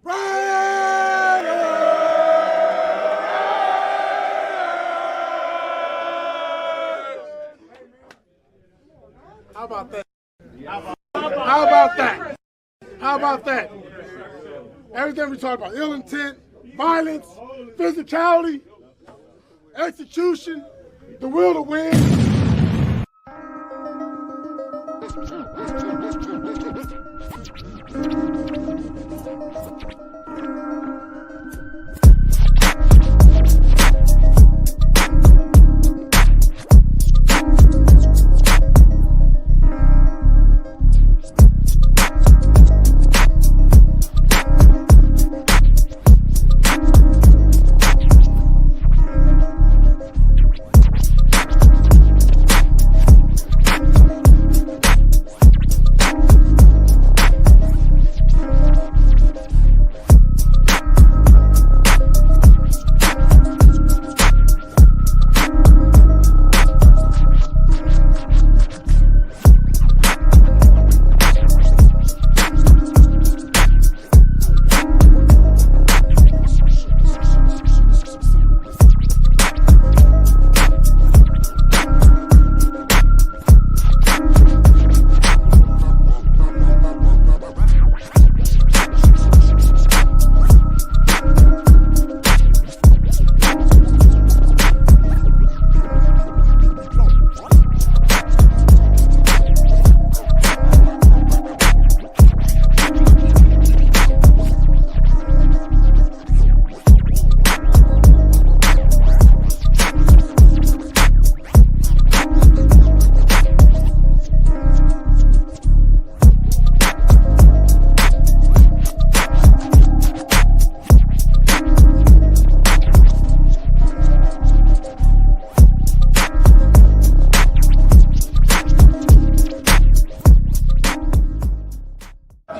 How about that? How about that? How about that? Everything we talk about, ill intent, violence, physicality, execution, the will to win.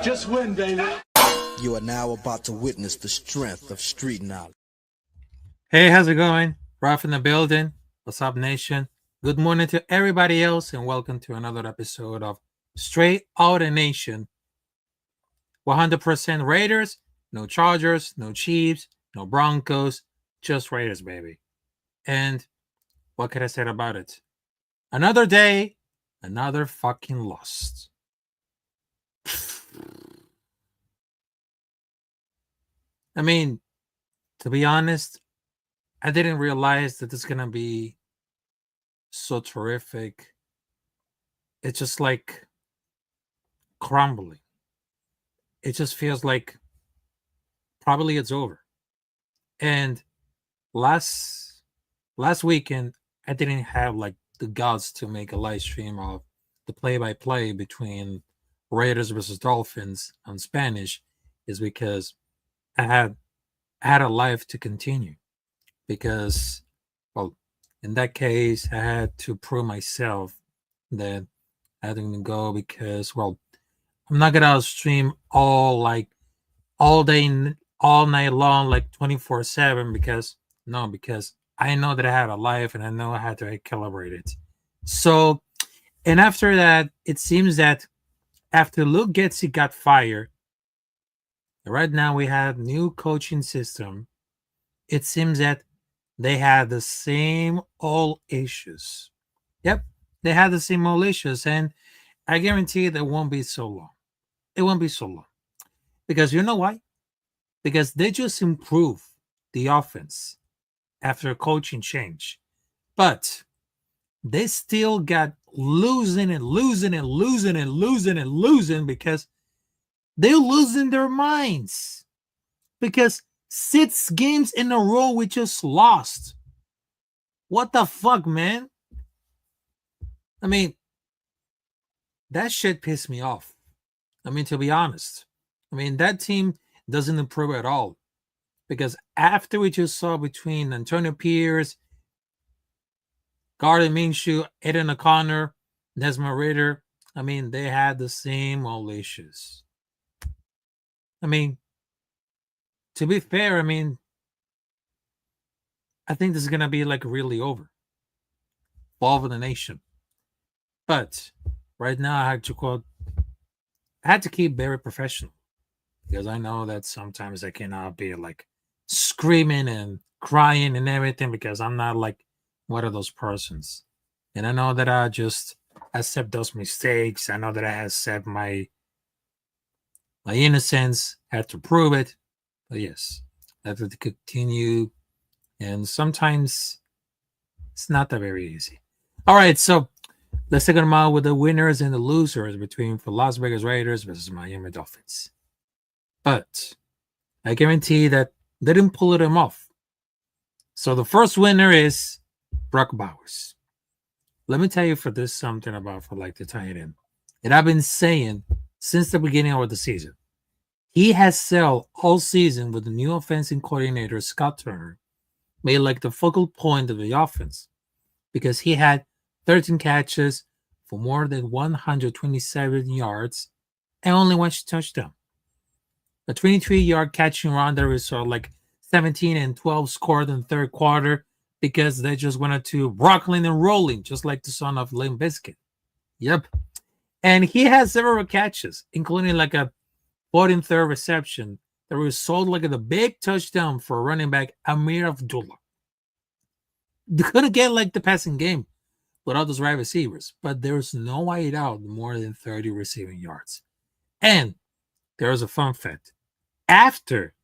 Just win, baby. You are now about to witness the strength of street knowledge. Hey, how's it going? Ralf in the building. What's up, nation? Good morning to everybody else, and welcome to another episode of Straight Outta Nation. 100% Raiders, no Chargers, no Chiefs, no Broncos, just Raiders, baby. And what can I say about it? Another day, another fucking loss. I mean, to be honest, I didn't realize that it's gonna be so terrific. It's just like crumbling. It just feels like probably it's over. And last weekend, I didn't have like the guts to make a live stream of the play-by-play between Raiders versus Dolphins on Spanish, is because I had a life to continue. Because, well, in that case, I had to prove myself that I had to go, because, well, I'm not gonna stream all day, all night long, like 24/7, because I know that I had a life and I know I had to calibrate it. So, and after that, it seems that after Luke Getsy got fired, right now we have new coaching system. It seems that they had the same old issues. Yep, they had the same old issues, and I guarantee that it won't be so long. It won't be so long. Because you know why? Because they just improve the offense after a coaching change. But they still got losing because they're losing their minds. Because 6 games in a row we just lost. What the fuck, man? I mean, that shit pissed me off. I mean, to be honest. I mean, that team doesn't improve at all. Because after we just saw between Antonio Pierce, Gardner Minshew, Aiden O'Connor, Desmond Ridder, I mean, they had the same old issues. I mean, to be fair, I mean, I think this is going to be like really over. Fall of the nation. But right now I had to keep very professional. because I know that sometimes I cannot be like screaming and crying and everything because I'm not like one of those persons. And I know that I just accept those mistakes. I know that I accept my innocence, had to prove it. But yes, I have to continue. And sometimes it's not that very easy. All right, so let's take them out with the winners and the losers between for Las Vegas Raiders versus Miami Dolphins. But I guarantee that they didn't pull them off. So the first winner is Brock Bowers. Let me tell you for this something about for like the tight end. And I've been saying since the beginning of the season. He has sailed all season with the new offensive coordinator, Scott Turner, made like the focal point of the offense because he had 13 catches for more than 127 yards and only one touchdown. A 23-yard catching run that result like 17 and 12 scored in the third quarter because they just wanted to rockling and rolling, just like the son of Limp Bizkit. Yep. And he has several catches, including like a 43rd reception that resulted like a big touchdown for running back Amir Abdullah. They couldn't get like the passing game without those wide receivers, but there's no way out more than 30 receiving yards. And there's a fun fact. After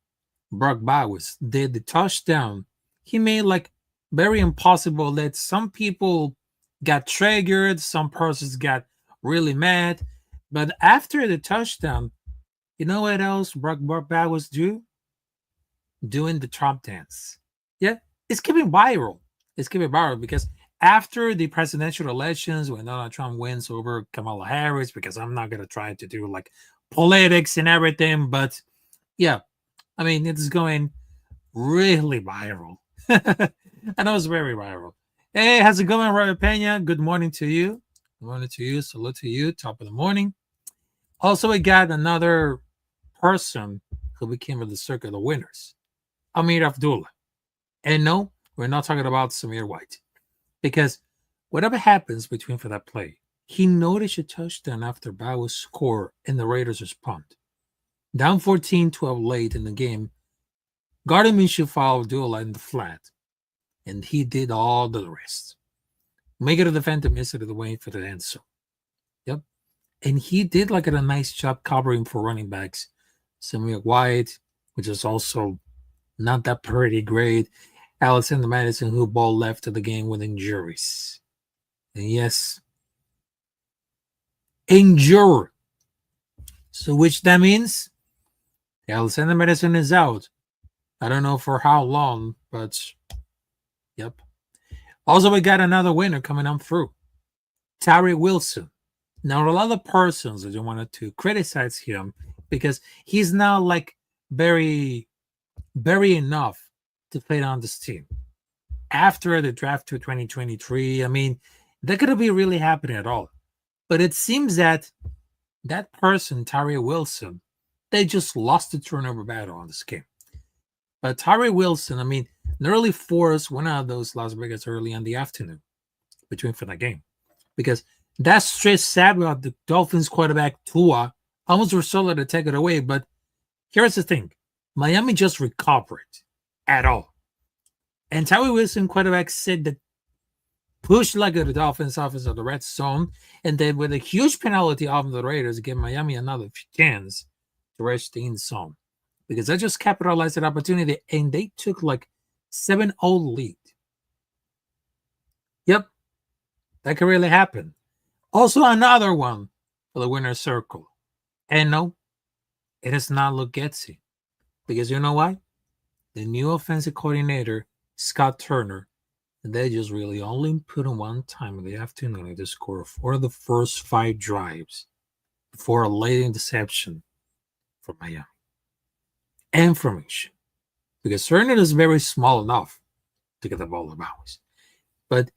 Brock Bowers did the touchdown, he made like very impossible that some people got triggered, some persons got really mad. But after the touchdown, you know what else Brock Bowers do? Doing the Trump dance. Yeah, it's keeping viral. It's keeping viral because after the presidential elections, when Donald Trump wins over Kamala Harris, because I'm not going to try to do like politics and everything, but yeah, I mean, it's going really viral. I know it's very viral. Hey, how's it going, Robert Pena? Good morning to you. Good morning to you. Salute to you. Top of the morning. Also, we got another person who became the circle of the winners, Amir Abdullah. And no, we're not talking about Samir White. Because whatever happens between for that play, he noticed a touchdown after Bowers score and the Raiders respond. Down 14-12 late in the game, Gardner Minshew fouled Abdullah in the flat, and he did all the rest. Make it a defender miss it the way for the end zone. Yep. And he did like a nice job covering for running backs. Samir White, which is also not that pretty great. Alexander Madison, who ball left to the game with injuries. And yes, injured. So which that means Alexander Madison is out. I don't know for how long, but yep. Also, we got another winner coming on through. Tyree Wilson. Now, a lot of persons that wanted to criticize him because he's now like very enough to play on this team. After the draft to 2023, I mean, that could be really happening at all. But it seems that that person, Tyree Wilson, they just lost the turnover battle on this game. But Tyree Wilson, I mean, nearly forced one of those Las Vegas early in the afternoon between for that game. Because that straight stab of the Dolphins quarterback Tua almost resulted to take it away. But here's the thing. Miami just recovered at all. And Tyree Wilson quarterback said that pushed like the Dolphins offense of the red zone, and then with a huge penalty off the Raiders, give Miami another chance to reach the end zone. Because they just capitalized that opportunity and they took like 7-0 lead. Yep, that could really happen. Also, another one for the winner's circle. And no, it does not look Getsy. Because you know why? The new offensive coordinator, Scott Turner, they just really only put in one time in the afternoon to score for the first 5 drives before a late interception from Miami. Information. Because Turner is very small enough to get the ball about. But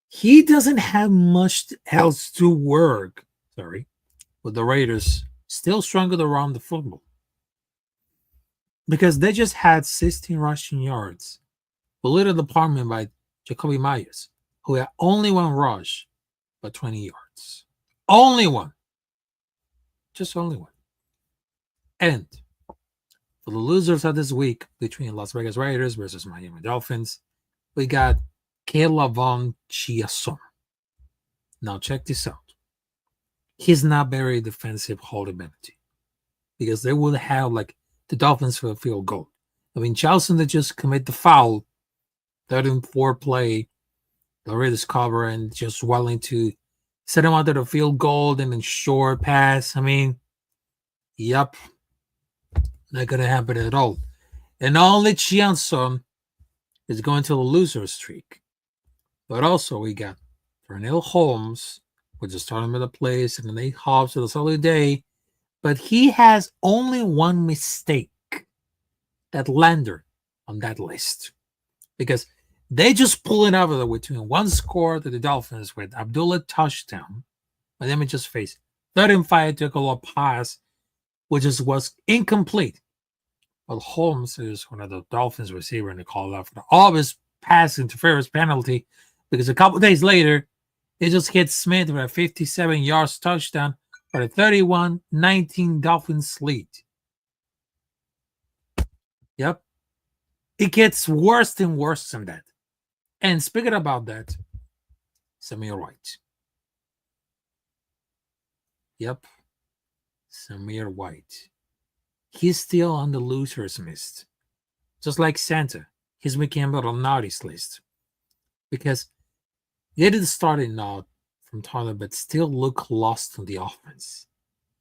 he doesn't have much else to work, with the Raiders still struggled around the football. Because they just had 16 rushing yards, a little department by Jacoby Myers, who had only one rush, but 20 yards. Only one. Just only one. And For the losers of this week between Las Vegas Raiders versus Miami Dolphins, we got Kayla Von Chiasson. Now check this out. He's not very defensive holding ability because they would have like the Dolphins for a field goal. I mean, Charleston that just commit the foul, 34 play, the Raiders cover and just willing to set him out to the field goal and then short pass. I mean, yep, not gonna happen at all. And only Chianson is going to the loser streak. But also we got Vernell Holmes, which is starting with the place, and Nate Hobbs with a solid day. But he has only one mistake that landed on that list. Because they just pull it out of the between one score to the Dolphins with Abdullah touchdown. And then we just faced 13-5 took a little pass, which was incomplete. But Holmes is one of the Dolphins receiver and they called out for the obvious pass interference penalty because a couple days later, it just hit Smith with a 57 yards touchdown for a 31-19 Dolphins lead. Yep. It gets worse and worse than that. And speaking about that, Samir White. Yep. Samir White. He's still on the losers list. Just like Santa. He's became on the naughties list. Because he didn't start it out from Tyler, but still look lost on the offense.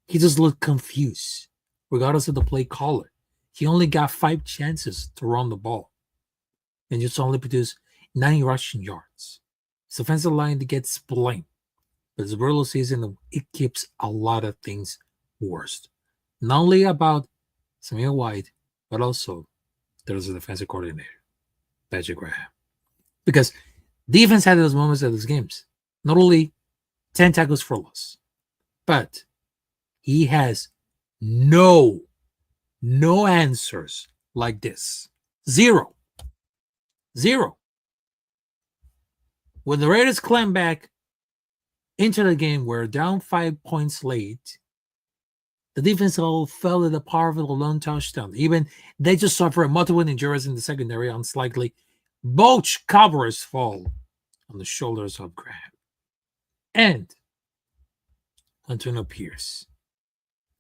He just looked confused, regardless of the play caller. He only got 5 chances to run the ball. And just only produced 9 rushing yards. His offensive line gets blamed. But this brutal season, it keeps a lot of things worse. Not only about Samir White, but also there's a defensive coordinator, Patrick Graham. Because defense had those moments at those games. Not only 10 tackles for loss, but he has no answers like this. Zero. When the Raiders climb back into the game, we're down 5 points late. The defense all fell at the power of a lone touchdown. Even they just suffered multiple injuries in the secondary, unlikely. Both covers fall on the shoulders of Graham. And Antonio Pierce.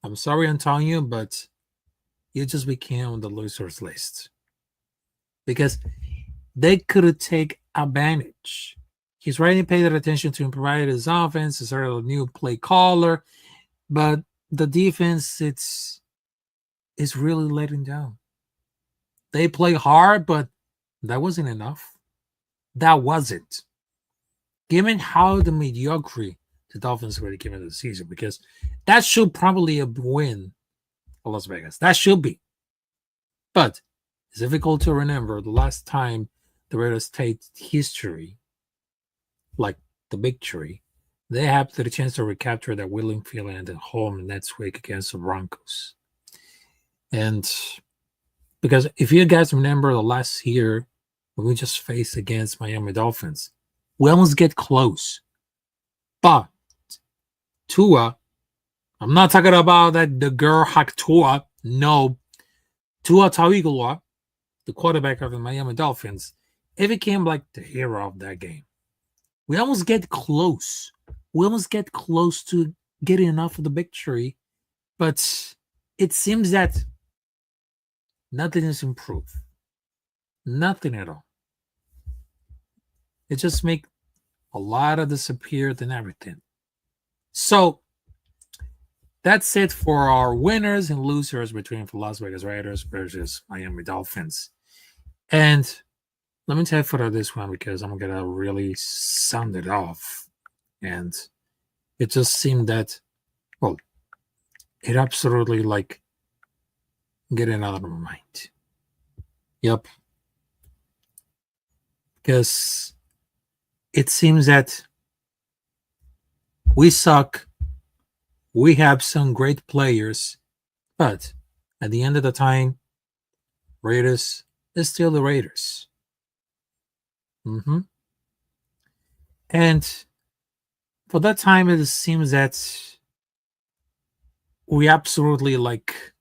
I'm sorry, Antonio, but you just became on the losers list. Because they could take advantage. He's already paid attention to improvise his offense, is a new play caller, but the defense, it's really letting down. They play hard, but that wasn't enough. That wasn't. Given how the mediocrity the Dolphins were given the season, because that should probably win for Las Vegas. That should be. But it's difficult to remember the last time the Raiders take history, like the victory, they have the chance to recapture that William Field at home next week against the Broncos. And because if you guys remember the last year when we just faced against Miami Dolphins, we almost get close. But Tua, I'm not talking about that the girl hack Tua. No. Tua Tagovailoa, the quarterback of the Miami Dolphins, it became like the hero of that game. We almost get close. We almost get close to getting enough of the victory, but it seems that nothing is improved. Nothing at all. It just makes a lot of disappear and everything. So that's it for our winners and losers between the Las Vegas Raiders versus Miami Dolphins. And let me tell you for this one because I'm gonna really sound it off. And it just seemed that, well, it absolutely like getting out of my mind. Yep. Because it seems that we suck. We have some great players, but at the end of the time, Raiders is still the Raiders. And for that time, it seems that we absolutely like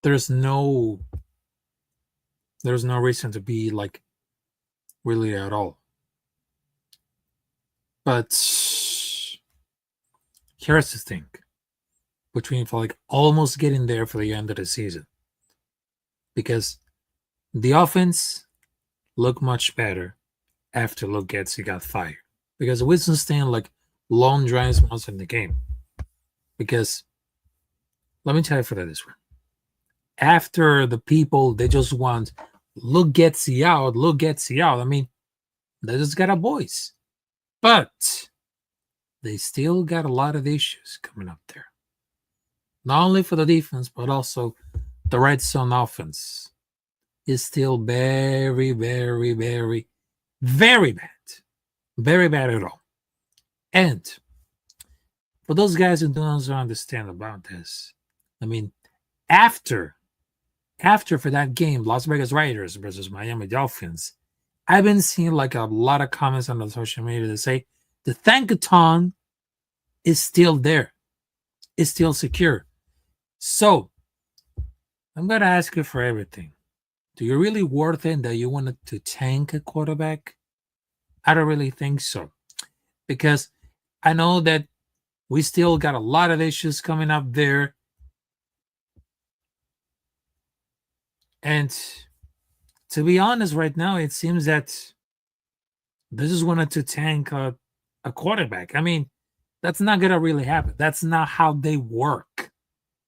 there's no reason to be like really at all. But here's the thing, between for like almost getting there for the end of the season, because the offense looked much better after Luke Getsy got fired, because Winston staying like long drives once in the game. Because let me tell you for that this one, after the people they just want Luke Getsy out, Luke Getsy out. I mean, they just got a voice, but they still got a lot of issues coming up there. Not only for the defense, but also the red zone offense is still very, very, very, very bad. Very bad at all. And for those guys who don't understand about this, I mean, after for that game, Las Vegas Raiders versus Miami Dolphins, I've been seeing like a lot of comments on the social media that say the thankathon is still there. It's still secure. So I'm going to ask you for everything. Do you really worth it that you wanted to tank a quarterback? I don't really think so. Because I know that we still got a lot of issues coming up there. And to be honest, right now, it seems that they just wanted to tank a quarterback. I mean, that's not going to really happen. That's not how they work.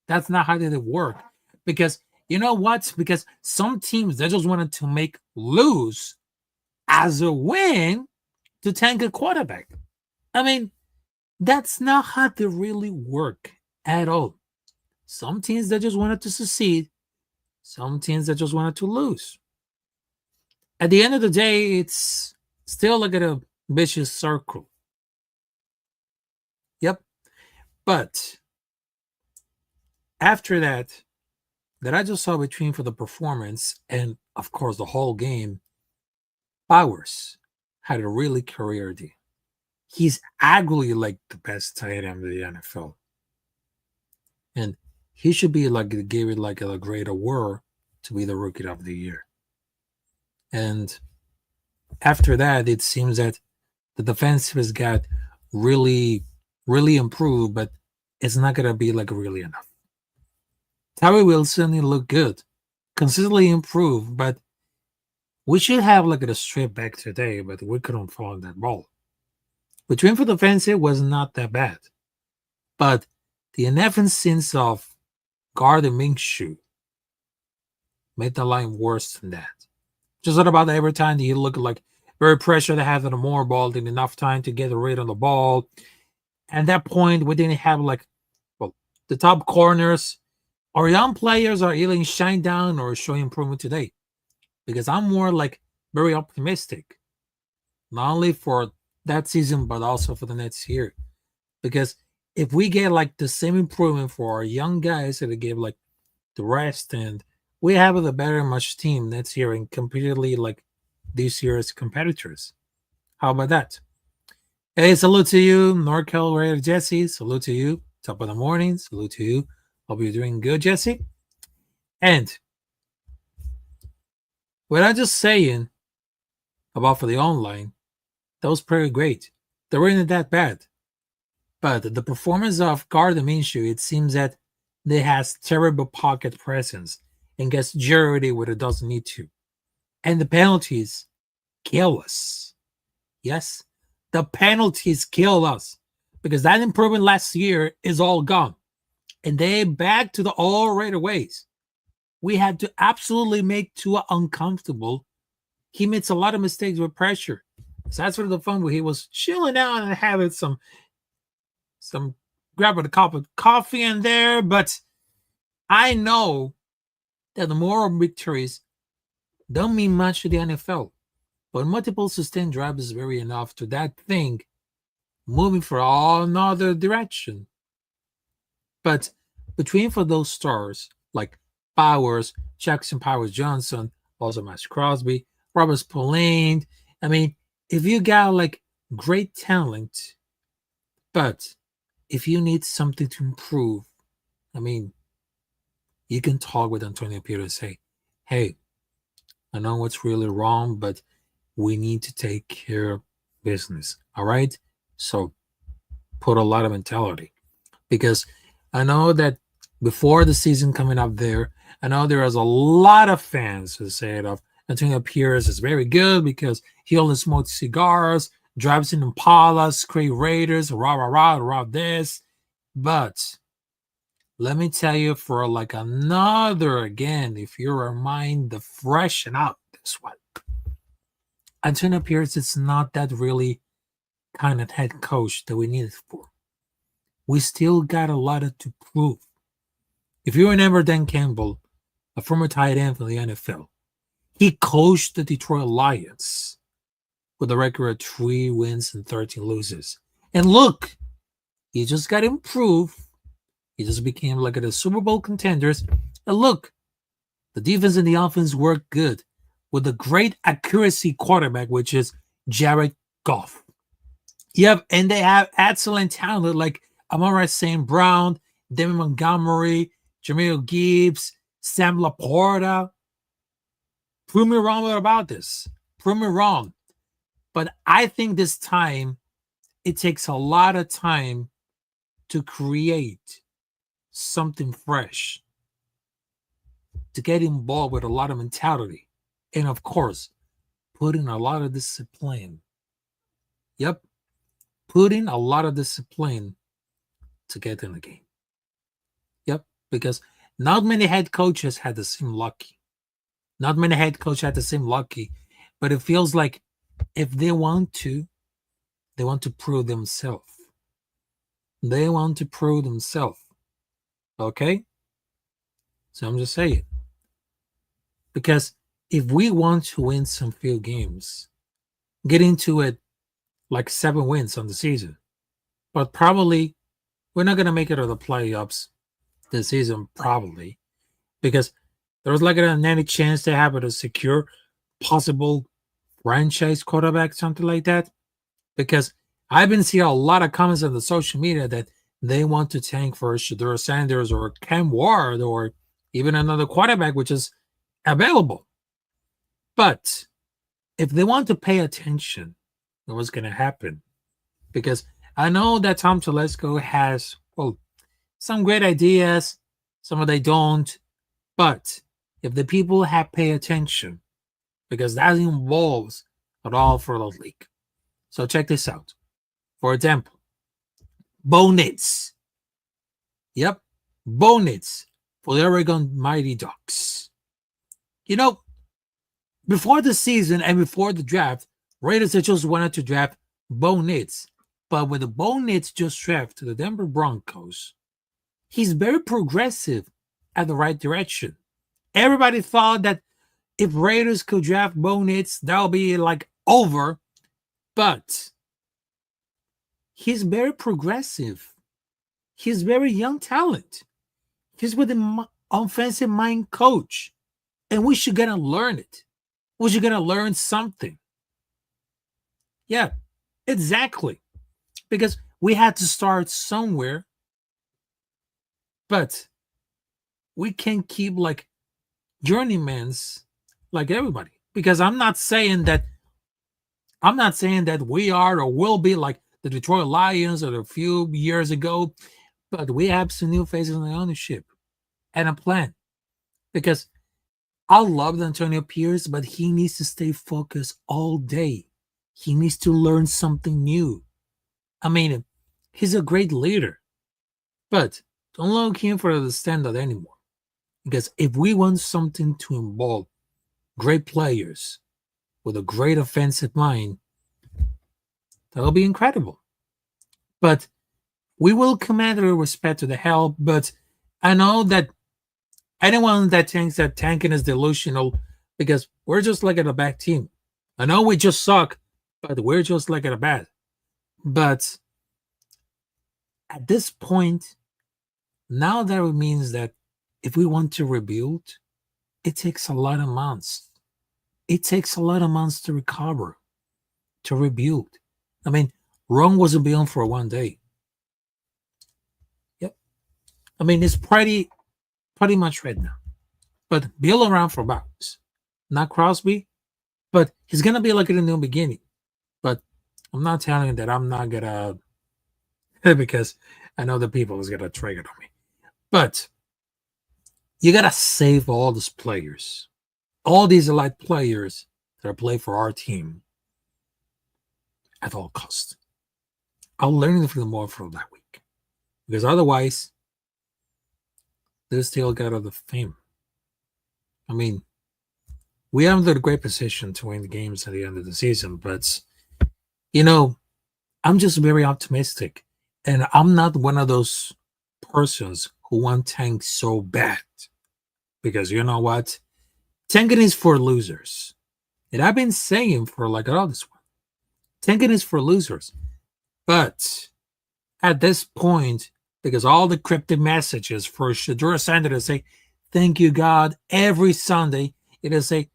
That's not how they work. Because you know what? Because some teams, they just wanted to make lose as a win to tank a quarterback. I mean, that's not how they really work at all. Some teams, they just wanted to succeed. Some teams, they just wanted to lose. At the end of the day, it's still like a vicious circle. Yep. But after that I just saw between for the performance and, of course, the whole game, Bowers had a really career day. He's arguably like the best tight end in the NFL. And he should be like, gave it like a great award to be the Rookie of the Year. And after that, it seems that the defense has got really, really improved, but it's not going to be like really enough. Tyree Wilson, he looked good, consistently improved, but we should have like a straight back today, but we couldn't follow that ball. Between for the defense, it was not that bad. But the inefficiency of Gardner Minshew made the line worse than that. Just not about every time that he looked like very pressured to have the more ball than enough time to get a read on the ball. At that point, we didn't have like, well, the top corners. Our young players are either shine down or showing improvement today. Because I'm more like very optimistic. Not only for that season, but also for the next year. Because if we get like the same improvement for our young guys that give like the rest, and we have a better much team next year and completely like this year's competitors. How about that? Hey, salute to you, NorCal Raider Jesse. Salute to you. Top of the morning. Salute to you. Hope you're doing good, Jesse. And what I'm just saying about for the online, that was pretty great. They weren't that bad. But the performance of Gardner Minshew, it seems that they has terrible pocket presence and gets jarred where it doesn't need to. And the penalties kill us. Yes, the penalties kill us. Because that improvement last year is all gone. And they back to the all Raider ways. We had to absolutely make Tua uncomfortable. He makes a lot of mistakes with pressure. So that's for the fun where he was chilling out and having some grabbing a cup of coffee in there. But I know that the moral victories don't mean much to the NFL. But multiple sustained drives is very enough to that thing moving for another direction. But between for those stars like Powers, Jackson Powers Johnson, also Max Crosby, Robert Spillane, I mean, if you got like great talent, but if you need something to improve, I mean, you can talk with Antonio Pierre and say, hey, I know what's really wrong, but we need to take care of business. All right. So put a lot of mentality, because I know that before the season coming up there, I know there is a lot of fans who say it of Antonio Pierce is very good because he only smokes cigars, drives in Impalas, create Raiders, rah this. But let me tell you, for like another again, if you remind the freshen out this one, Antonio Pierce is not that really kind of head coach that we needed for. We still got a lot to prove. If you remember Dan Campbell, a former tight end from the NFL, he coached the Detroit Lions with a record of 3 wins and 13 losses. And look, he just got improved. He just became like a Super Bowl contenders. And look, the defense and the offense work good with a great accuracy quarterback, which is Jared Goff. Yep, and they have excellent talent like Amon-Ra St. Brown, David Montgomery, Jamil Gibbs, Sam Laporta. Prove me wrong about this. Prove me wrong. But I think this time, it takes a lot of time to create something fresh, to get involved with a lot of mentality, and of course, putting a lot of discipline. Yep, putting a lot of discipline to get in the game. Yep, because not many head coaches had the same lucky. Not many head coaches had the same lucky, but it feels like if they want to prove themselves. They want to prove themselves. Okay? So I'm just saying. Because if we want to win some few games, get into it like 7 wins on the season, but probably we're not going to make it to the playoffs this season, probably, because there's like a nanny chance to have it a secure possible franchise quarterback, something like that. Because I've been seeing a lot of comments on the social media that they want to tank for Shedeur Sanders or Cam Ward or even another quarterback, which is available. But if they want to pay attention to what's going to happen, because I know that Tom Telesco has, well, some great ideas, some of they don't, but if the people have pay attention, because that involves at all for the league. So check this out. For example, Bo Nitz. Yep, Bo Nitz for the Oregon Mighty Ducks. You know, before the season and before the draft, Raiders had just wanted to draft Bo Nitz. But with the Bo Nitz just drafted to the Denver Broncos, he's very progressive at the right direction. Everybody thought that if Raiders could draft Bo Nitz, that'll be like over. But he's very progressive. He's very young talent. He's with an offensive mind coach. And we should get to learn it. We should get to learn something. Yeah, exactly. Because we had to start somewhere. But we can't keep like journeymans like everybody. Because I'm not saying that we are or will be like the Detroit Lions or a few years ago, but we have some new faces in the ownership and a plan. Because I love Antonio Pierce, but he needs to stay focused all day. He needs to learn something new. I mean, he's a great leader, but don't look him for the standard anymore. Because if we want something to involve great players with a great offensive mind, that'll be incredible. But we will command our respect to the help. But I know that anyone that thinks that tanking is delusional, because we're just like a bad team. I know we just suck, but we're just like a bad. But at this point, now that it means that if we want to rebuild, it takes a lot of months. It takes a lot of months to recover, to rebuild. I mean, Rome wasn't built for one day. Yep. I mean, it's pretty pretty much right now. But Bill around for about, not Crosby, but he's gonna be like in a new beginning. But I'm not telling you that I'm not gonna because I know the people is gonna trigger on me. But you gotta save all these players, all these elite players that are playing for our team at all costs. I'll learn from more from that week because otherwise, they still got out of fame. I mean, we are in a great position to win the games at the end of the season, but I'm just very optimistic, and I'm not one of those persons who want tank so bad because you know what, tanking is for losers, and I've been saying for like all this one, tanking is for losers, but at this point, because all the cryptic messages for Shedeur Sanders say, "Thank you God," every Sunday it is say,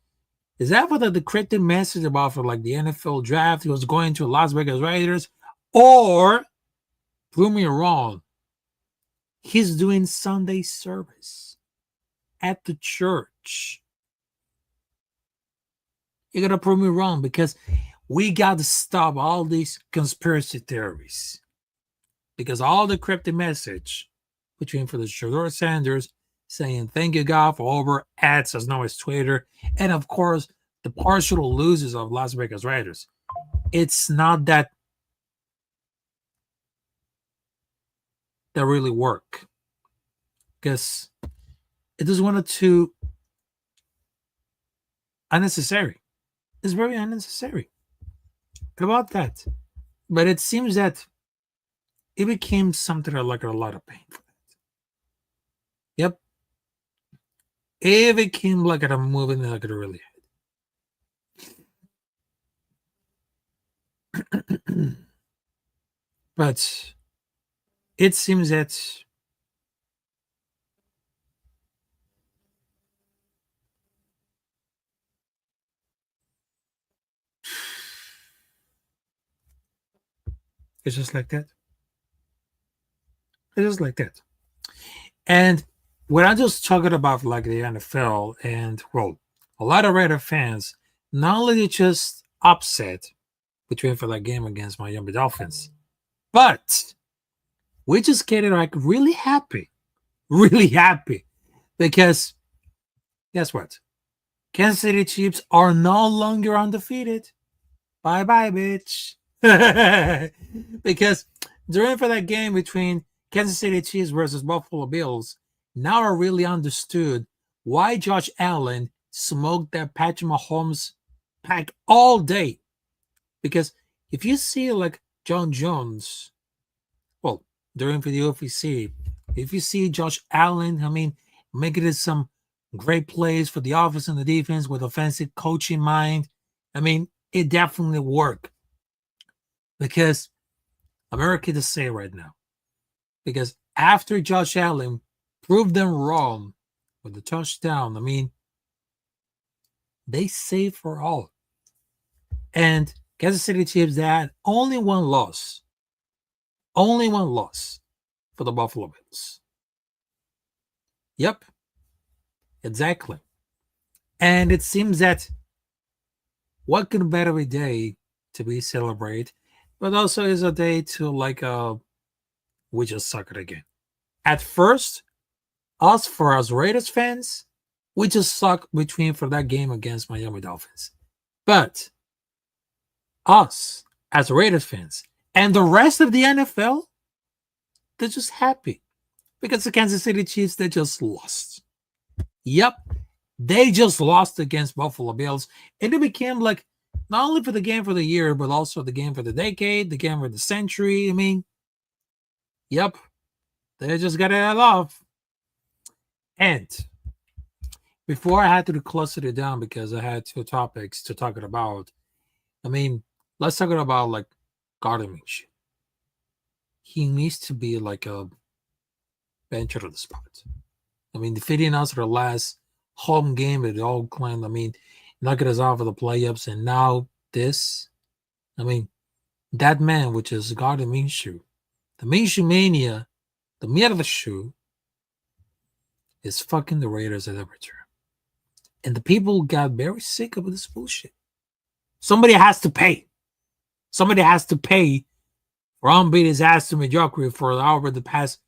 is that what the cryptic message about for like the NFL draft? He was going to Las Vegas Raiders, or prove me wrong, he's doing Sunday service at the church. You're gonna prove me wrong because we got to stop all these conspiracy theories. Because all the cryptic message between for the Shedeur Sanders saying thank you God for over ads as now as Twitter, and of course the partial losers of Las Vegas Raiders. It's not that really work because it is one or two unnecessary. It's very unnecessary. What about that? But it seems that it became something like a lot of pain for that. Yep. It became like a moving like it really had. But it seems that it's just like that. It's just like that. And when I'm just talking about like the NFL and well, a lot of Raider fans, not only just upset between for that game against Miami Dolphins, but we just get like really happy because guess what? Kansas City Chiefs are no longer undefeated. Bye bye, bitch. Because during for that game between Kansas City Chiefs versus Buffalo Bills, now I really understood why Josh Allen smoked that Patrick Mahomes pack all day. Because if you see like John Jones, well, during for the OFC, if you see Josh Allen, I mean, making it some great plays for the offense and the defense with offensive coaching mind, I mean, it definitely worked. Because America to say right now, because after Josh Allen proved them wrong with the touchdown, I mean, they saved for all. And Kansas City Chiefs had only one loss for the Buffalo Bills. Yep, exactly. And it seems that what could better a day to be celebrated, but also is a day to like we just suck it again. At first, for us Raiders fans, we just suck between for that game against Miami Dolphins. But us as Raiders fans and the rest of the NFL, they're just happy because the Kansas City Chiefs, they just lost. Yep, they just lost against Buffalo Bills, and it became like not only for the game for the year, but also the game for the decade, the game for the century. I mean, yep, they just got it off. And before I had to close it down because I had two topics to talk about. I mean, let's talk about like Gardner Minshew. He needs to be like a bench of the spot. I mean, defeating us for the last home game at Oakland. I mean, knocking us off of the playoffs, and now this. I mean, that man, which is Gardner Minshew, the Minshew mania, the meat of the shoe. is fucking the Raiders at every turn. And the people got very sick of this bullshit. Somebody has to pay. Somebody has to pay for Ron beat his ass to mediocrity for over the past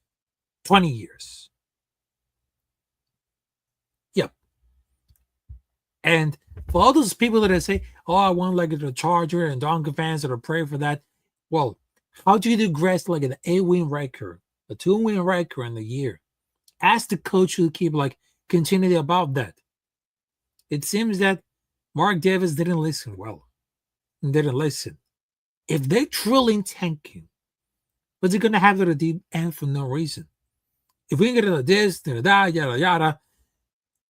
20 years. Yep. And for all those people that say, oh, I want like the Charger and Donkey fans that are praying for that. Well, how do you digress like an 8-win record, a 2-win record in the year? Ask the coach to keep like continuity about that. It seems that Mark Davis didn't listen well. Didn't listen. If they're truly tanking, but they're gonna have it at the end for no reason. If we get into this, that, yada yada,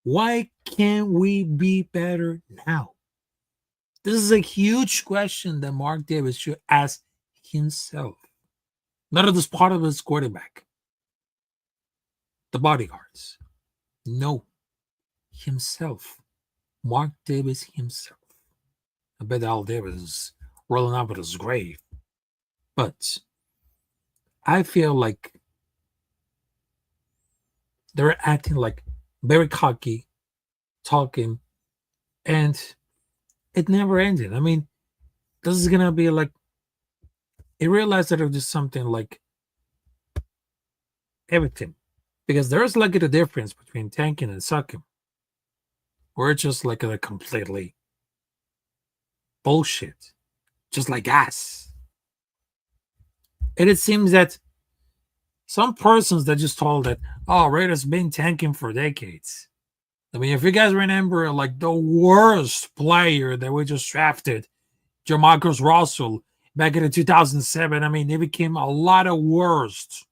why can't we be better now? This is a huge question that Mark Davis should ask himself. Not as part of his quarterback. The bodyguards. No. Himself. Mark Davis himself. I bet Al Davis is rolling up at his grave. But I feel like they're acting like very cocky, talking, and it never ended. I mean, this is gonna be like, I realized that it was just something like everything. Because there's like a difference between tanking and sucking. We're just like a completely bullshit. Just like us. And it seems that some persons that just told that, oh, Raiders been tanking for decades. I mean, if you guys remember, like the worst player that we just drafted, Jamarcus Russell, back in 2007, I mean, it became a lot of worse.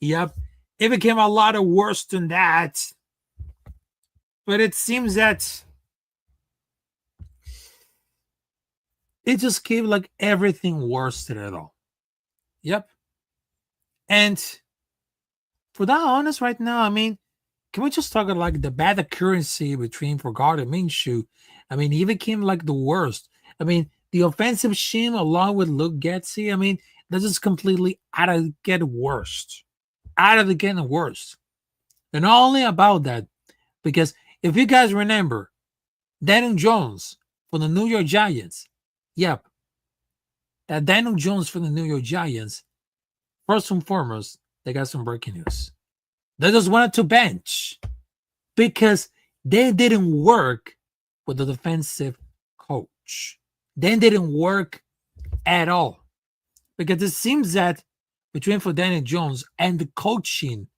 Yep, it became a lot of worse than that. But it seems that it just gave like everything worse than it all. Yep. And for that honest right now, I mean, can we just talk about like the bad accuracy between Forgard and Minshew? I mean, he became like the worst. I mean, the offensive scheme along with Luke Getsy, I mean, that's just completely out of getting worse. Out of the getting worse. And not only about that, because if you guys remember, Daniel Jones for the New York Giants, yep, that Daniel Jones for the New York Giants, first and foremost, they got some breaking news. They just wanted to bench because they didn't work with the defensive coach. They didn't work at all. Because it seems that between for Daniel Jones and the coaching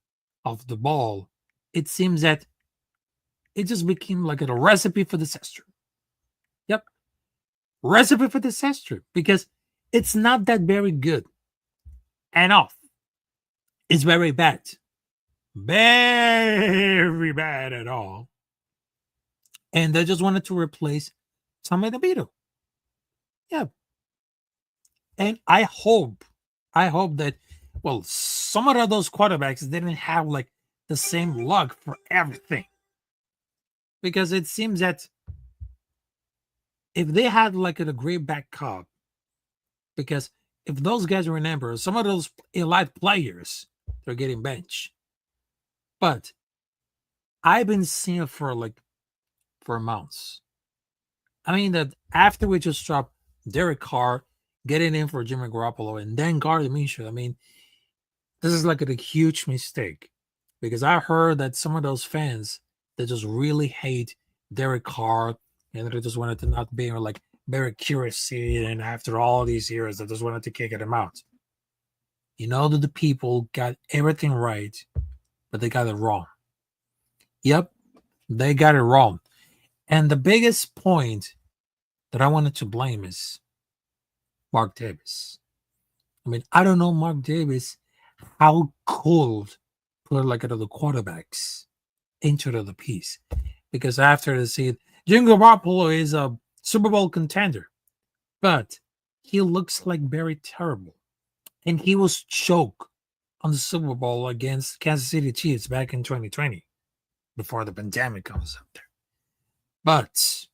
of the ball, it seems that it just became like a recipe for disaster. Yep. Recipe for disaster because it's not that very good. Enough. It's very bad. Very bad at all. And they just wanted to replace Tommy DeVito. Yeah. And I hope that, well, some of those quarterbacks didn't have like the same luck for everything. Because it seems that if they had like a great backup, because if those guys remember, some of those elite players, they're getting benched. But I've been seeing it for months. I mean that after we just dropped Derek Carr, getting in for Jimmy Garoppolo, and then Gardner Minshew, I mean, this is like a huge mistake. Because I heard that some of those fans, they just really hate Derek Carr, and they just wanted to not be like very curious, and after all these years, they just wanted to kick him out. You know that the people got everything right, but they got it wrong. Yep, they got it wrong. And the biggest point that I wanted to blame is Mark Davis. I mean, I don't know Mark Davis how cold put like the quarterbacks into the piece. Because after the season, Jimmy Garoppolo is a Super Bowl contender, but he looks like very terrible. And he was choked on the Super Bowl against Kansas City Chiefs back in 2020 before the pandemic comes up there. But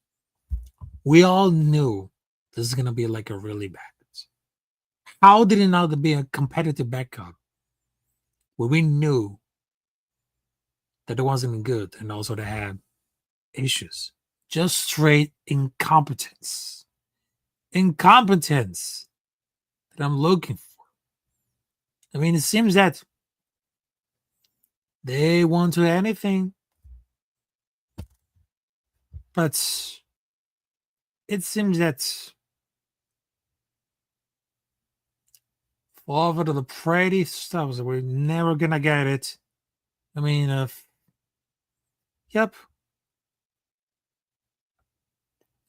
we all knew this is going to be like a really bad. How did it not be a competitive backup when we knew that it wasn't good, and also they had issues. Just straight incompetence. Incompetence that I'm looking for. I mean, it seems that they won't do anything, but it seems that all of the pretty stuff, we're never gonna get it. I mean, yep.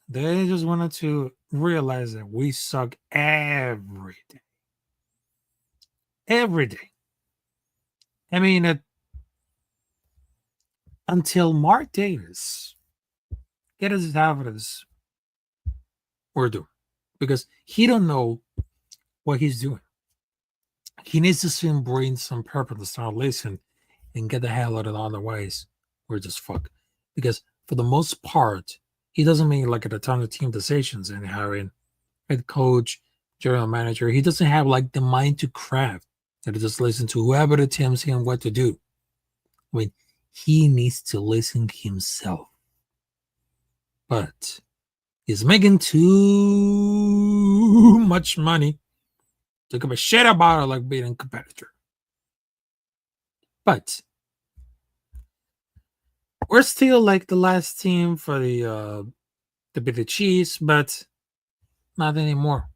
They just wanted to realize that we suck every day. Every day. I mean, until Mark Davis get his evidence, we're doomed. Because he don't know what he's doing. He needs to soon bring some purpose to start listening and get the hell out of it. Otherwise, we're just fucked. Because for the most part, he doesn't make like a ton of team decisions and hiring head coach, general manager. He doesn't have like the mind to craft and to just listen to whoever tells him what to do. I mean, he needs to listen himself. But he's making too much money to give a shit about it like being a competitor. But we're still like the last team for the to be the Chiefs, but not anymore.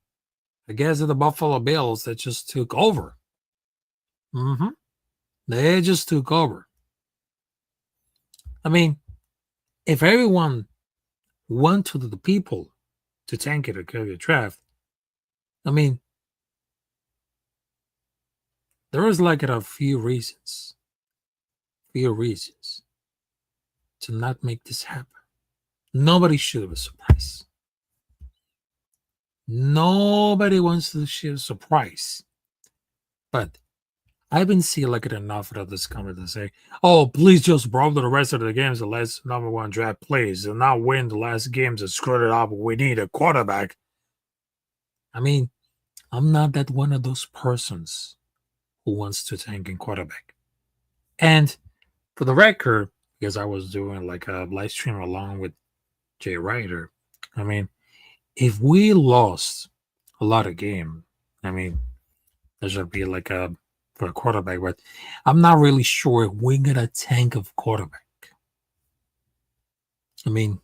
I guess the Buffalo Bills that just took over. They just took over. I mean, if everyone wanted the people to tank it or kill the draft, I mean, there was like a few reasons to not make this happen. Nobody should have a surprise. Nobody wants to share a surprise. But I've been seeing like enough of this comment to say, oh, please just brawl the rest of the games the last number one draft plays and not win the last games and screw it up. We need a quarterback. I mean, I'm not that one of those persons who wants to tank in quarterback. And for the record, because I was doing like a live stream along with Jay Ryder, I mean, if we lost a lot of game, I mean, there should be like a for a quarterback, but I'm not really sure if we're gonna tank of quarterback. I mean,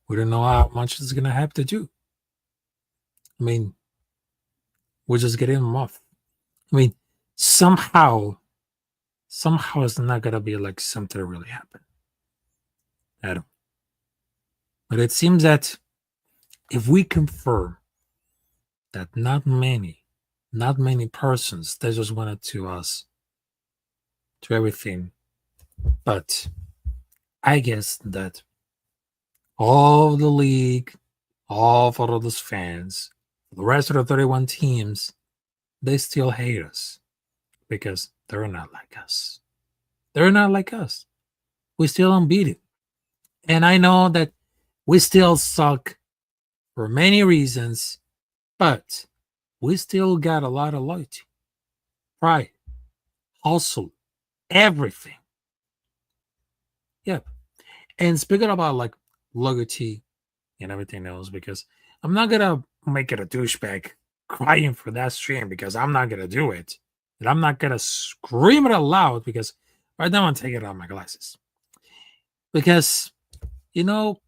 we don't know how much it's gonna have to do. I mean, we're just getting him off. I mean, somehow it's not gonna be like something that really happened. I don't. But it seems that if we confirm that not many persons they just wanted to us to everything, but I guess that all the league, all of those fans, the rest of the 31 teams, they still hate us because they're not like us. They're not like us. We still unbeaten. And I know that we still suck for many reasons, but we still got a lot of loyalty, pride, hustle, everything. Yep. And speaking about like loyalty and everything else, because I'm not gonna make it a douchebag crying for that stream because I'm not gonna do it. And I'm not gonna scream it out loud because right now I'm taking out my glasses. Because, you know,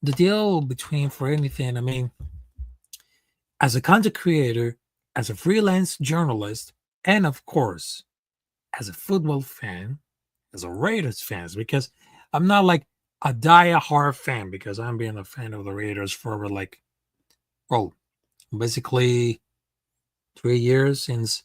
the deal between for anything, I mean, as a content creator, as a freelance journalist, and of course, as a football fan, as a Raiders fan, because I'm not like a die-hard fan because I'm being a fan of the Raiders for over like, well, basically 3 years since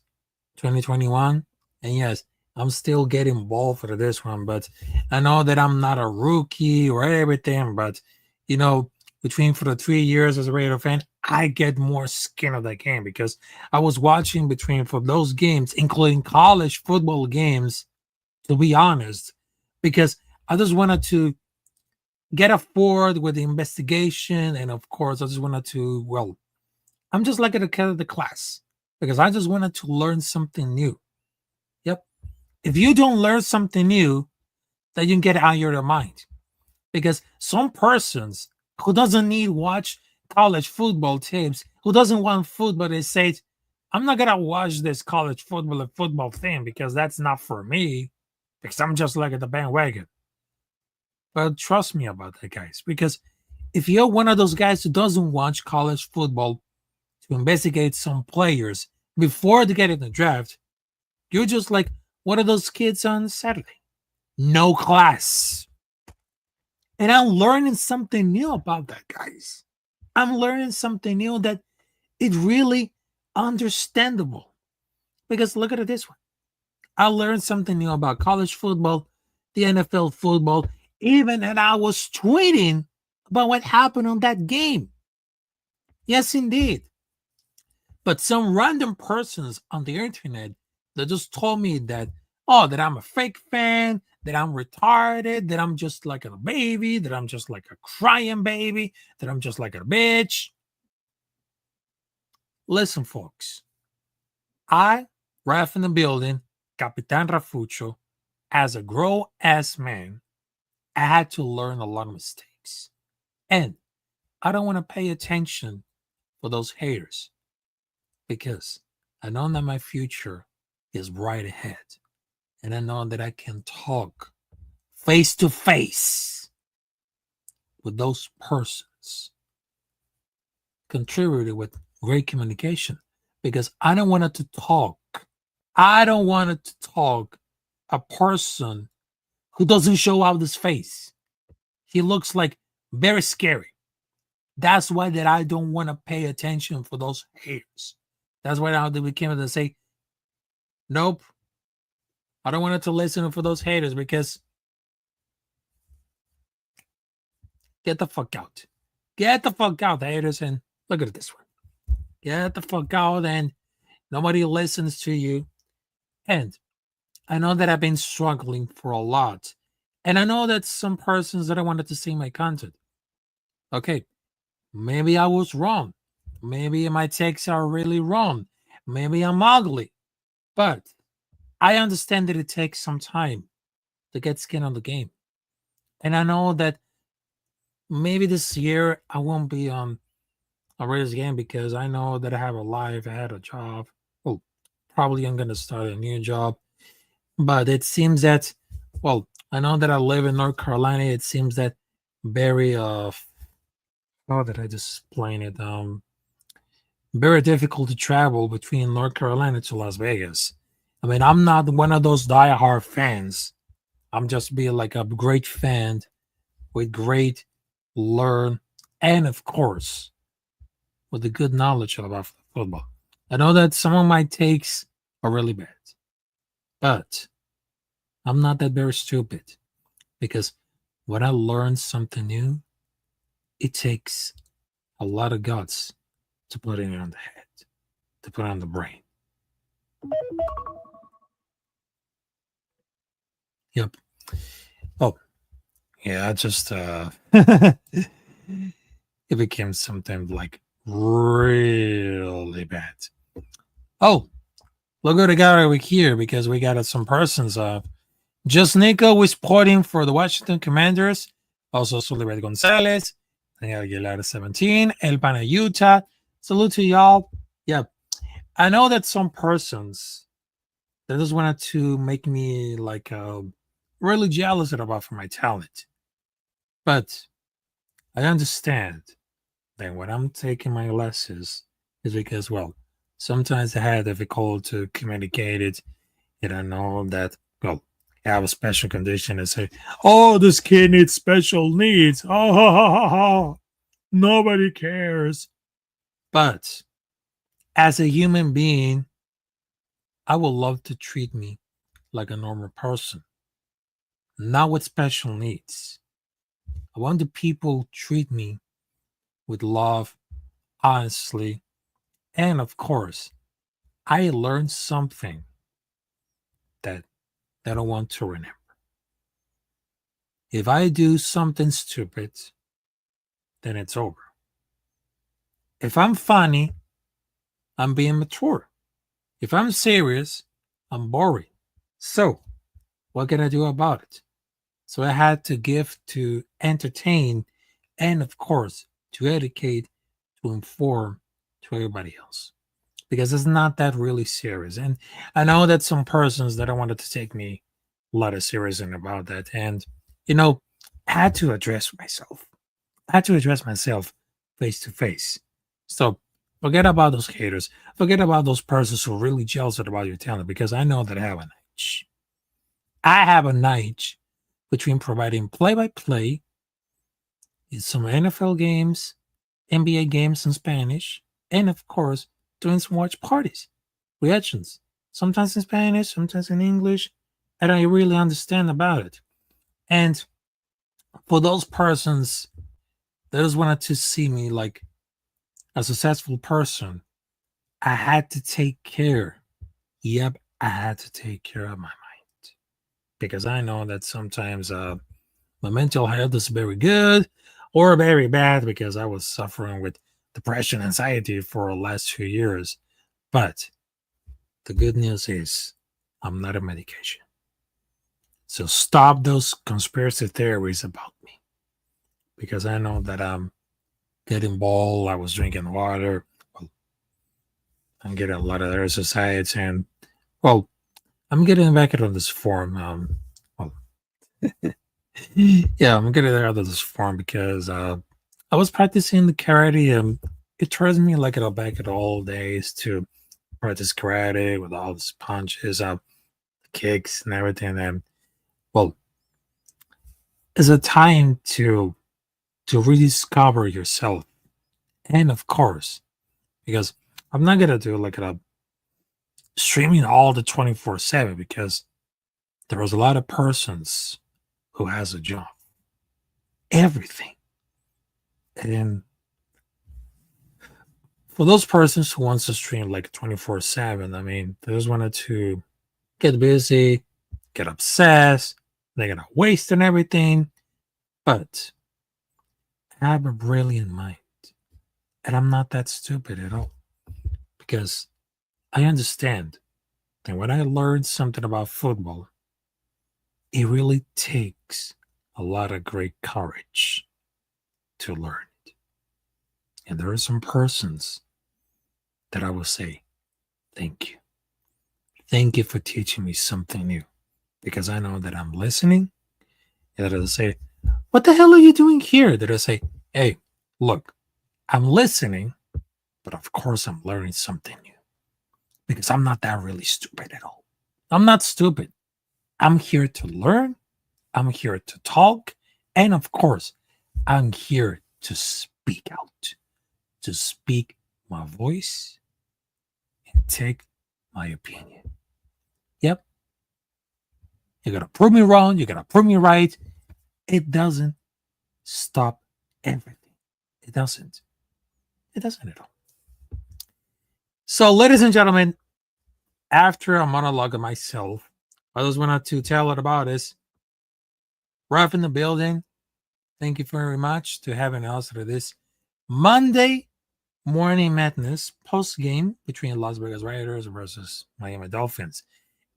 2021. And yes, I'm still getting involved for this one, but I know that I'm not a rookie or everything, but you know, between for the 3 years as a Raider fan, I get more skin of that game because I was watching between for those games, including college football games, to be honest, because I just wanted to get forward with the investigation. And of course, I just wanted to, well, I'm just like at the class because I just wanted to learn something new. Yep. if you don't learn something new, then you can get out of your mind. Because some persons who doesn't need watch college football tapes, who doesn't want football, they say, I'm not gonna watch this college football and football thing because that's not for me. Because I'm just like at the bandwagon. But trust me about that, guys. Because if you're one of those guys who doesn't watch college football to investigate some players before they get in the draft, you're just like one of those kids on Saturday. No class. And I'm learning something new about that, guys. I'm learning something new that it really understandable. Because look at it this way. I learned something new about college football, the NFL football, even and I was tweeting about what happened on that game. Yes, indeed. But some random persons on the internet that just told me that, oh, that I'm a fake fan, that I'm retarded, that I'm just like a baby, that I'm just like a crying baby, that I'm just like a bitch. Listen, folks. I, Ralf in the building, Capitán Rafucho, as a grown-ass man, I had to learn a lot of mistakes. And I don't want to pay attention for those haters because I know that my future is right ahead. And I know that I can talk face to face with those persons, contributed with great communication because I don't want it to talk. I don't want it to talk a person who doesn't show out his face. He looks like very scary. That's why that I don't want to pay attention for those haters. That's why now we came to say, nope, I don't want it to listen for those haters because get the fuck out. Get the fuck out, haters, and look at it this way. Get the fuck out and nobody listens to you. And I know that I've been struggling for a lot. And I know that some persons that I wanted to see my content. Okay, maybe I was wrong. Maybe my takes are really wrong. Maybe I'm ugly. But I understand that it takes some time to get skin on the game. And I know that maybe this year I won't be on a race game because I know that I have a life, I had a job. Well, probably I'm going to start a new job. But it seems that, well, I know that I live in North Carolina. It seems that very, how did I just explain it? Very difficult to travel between North Carolina to Las Vegas. I mean, I'm not one of those diehard fans. I'm just being like a great fan with great learn and, of course, with a good knowledge about football. I know that some of my takes are really bad, but I'm not that very stupid because when I learn something new, it takes a lot of guts to put it on the head, to put it on the brain. Yep. Oh, yeah, I just it became something like really bad. Oh, look what I got over here because we got some persons. Just Nico was reporting for the Washington Commanders. Also, Sullivan Gonzalez, Daniel Aguilar 17, El Pana Utah. Salute to y'all. Yep. I know that some persons that just wanted to make me like really jealous about for my talent. But I understand that when I'm taking my lessons is because, well, sometimes I had difficult to communicate it. And I know that, well, I have a special condition and say, oh, this kid needs special needs. Oh, ha, ha, ha, ha. Nobody cares. But as a human being, I would love to treat me like a normal person, not with special needs. I want the people treat me with love, honestly, and of course, I learned something that I don't want to remember. If I do something stupid, then it's over. If I'm funny, I'm being mature. If I'm serious, I'm boring. So, what can I do about it? So I had to give to entertain and, of course, to educate, to inform to everybody else. Because it's not that really serious. And I know that some persons that I wanted to take me a lot of serious about that. And, I had to address myself. I had to address myself face to face. So forget about those haters. Forget about those persons who are really jealous about your talent, because I know that I have an edge. I have an edge between providing play-by-play in some NFL games, NBA games in Spanish, and of course, doing some watch parties, reactions, sometimes in Spanish, sometimes in English, and I really understand about it. And for those persons that just wanted to see me like a successful person, I had to take care. Yep, I had to take care of my mind, because I know that sometimes my mental health is very good or very bad, because I was suffering with depression, anxiety for the last 2 years. But the good news is I'm not a medication. So stop those conspiracy theories about me, because I know that I'm getting bald. I was drinking water. Well, I'm getting a lot of exercise, and well, I'm getting back on this form. Well, yeah, I'm getting out of this form because I was practicing the karate, and it turns me like it'll back at all days to practice karate with all these punches, kicks, and everything. And well, it's a time to rediscover yourself, and of course, because I'm not gonna do like a streaming all the 24/7, because there was a lot of persons who has a job, everything, and for those persons who wants to stream like 24/7, I mean, they just wanted to get busy, get obsessed, they're gonna waste and everything. But I have a brilliant mind, and I'm not that stupid at all, because I understand that when I learned something about football, it really takes a lot of great courage to learn it. And there are some persons that I will say, thank you. Thank you for teaching me something new, because I know that I'm listening, and that I'll say, what the hell are you doing here? That I say, hey, look, I'm listening, but of course I'm learning something new, because I'm not that really stupid at all. I'm not stupid. I'm here to learn. I'm here to talk. And of course, I'm here to speak out, to speak my voice and take my opinion. Yep. You're going to prove me wrong. You're going to prove me right. It doesn't stop everything. It doesn't. It doesn't at all. So, ladies and gentlemen, after a monologue of myself, I just wanted to tell it about this. Ralf in the building. Thank you very much to having us for this Monday morning madness post game between Las Vegas Raiders versus Miami Dolphins.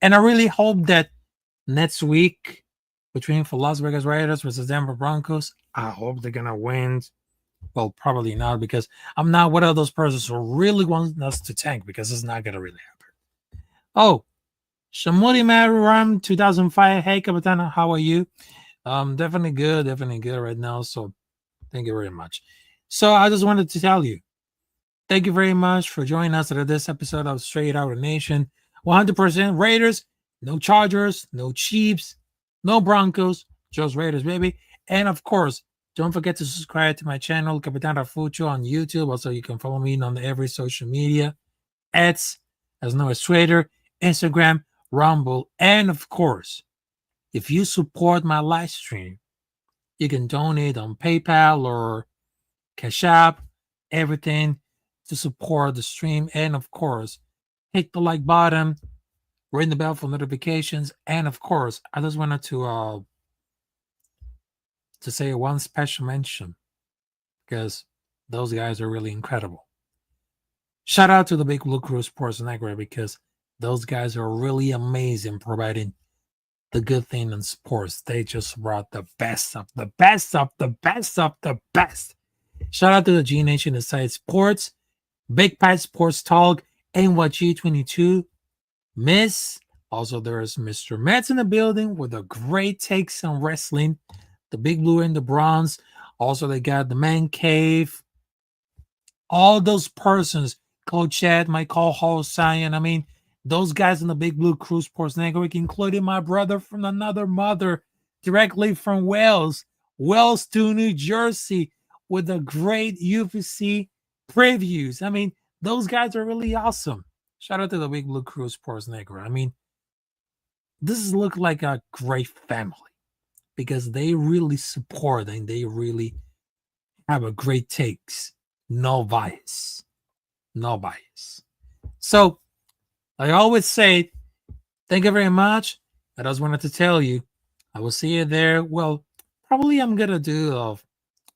And I really hope that next week between for Las Vegas Raiders versus Denver Broncos, I hope they're gonna win. Well, probably not, because I'm not one of those persons who really want us to tank, because it's not gonna really happen. Oh, Shamuri Maruram 2005. Hey, Capitán, how are you? Definitely good right now. So thank you very much. So I just wanted to tell you, thank you very much for joining us at this episode of Straight Outta Nation. 100% Raiders, no Chargers, no Chiefs, no Broncos, just Raiders, baby. And of course, don't forget to subscribe to my channel, Capitán Rafucho, on YouTube. Also, you can follow me on every social media. X, as known as Twitter, Instagram, Rumble, and of course, if you support my live stream, you can donate on PayPal or Cash App, everything to support the stream. And of course, hit the like button, ring the bell for notifications. And of course, I just wanted to say one special mention, because those guys are really incredible. Shout out to the Big Blue Crew Sports Network, because those guys are really amazing, providing the good thing in sports. They just brought the best of the best of the best of the best. Shout out to the G Nation Inside Sports, Big Pat Sports Talk, NYG22, Miss. Also, there's Mr. Mets in the building with a great takes on wrestling. The Big Blue and the Bronze. Also, they got the Man Cave. All those persons, Coach Ed, my co-host Cyan. I mean, those guys in the Big Blue Crew Sports Network, including my brother from another mother, directly from Wales to New Jersey, with the great UFC previews. I mean, those guys are really awesome. Shout out to the Big Blue Crew Sports Network. I mean, this looks like a great family because they really support and they really have a great takes. No bias. No bias. So, I always say, thank you very much. I just wanted to tell you, I will see you there. Well, probably I'm going to do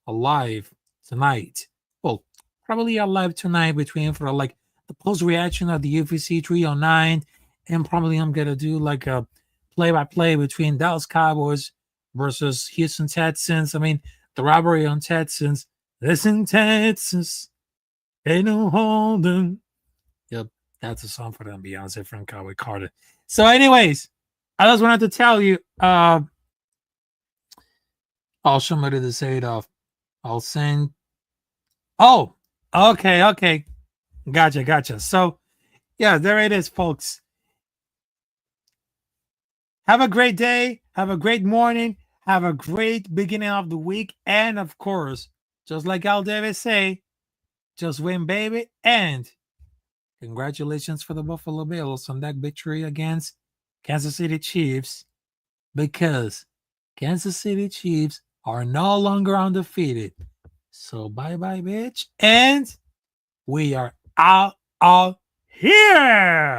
a live tonight. Well, probably a live tonight between for like the post reaction of the UFC 309. And probably I'm going to do like a play-by-play between Dallas Cowboys versus Houston Texans. I mean, the rivalry on Texans. Listen, Texas, ain't no holding. Yep, that's a song for them, Beyonce from Cowboy Carter. So, anyways, I just wanted to tell you, I'll show me to say it off. I'll send. Oh, okay. Gotcha. So, yeah, there it is, folks. Have a great day. Have a great morning. Have a great beginning of the week. And, of course, just like Al Davis say, just win, baby. And congratulations for the Buffalo Bills on that victory against Kansas City Chiefs, because Kansas City Chiefs are no longer undefeated. So bye-bye, bitch. And we are out here.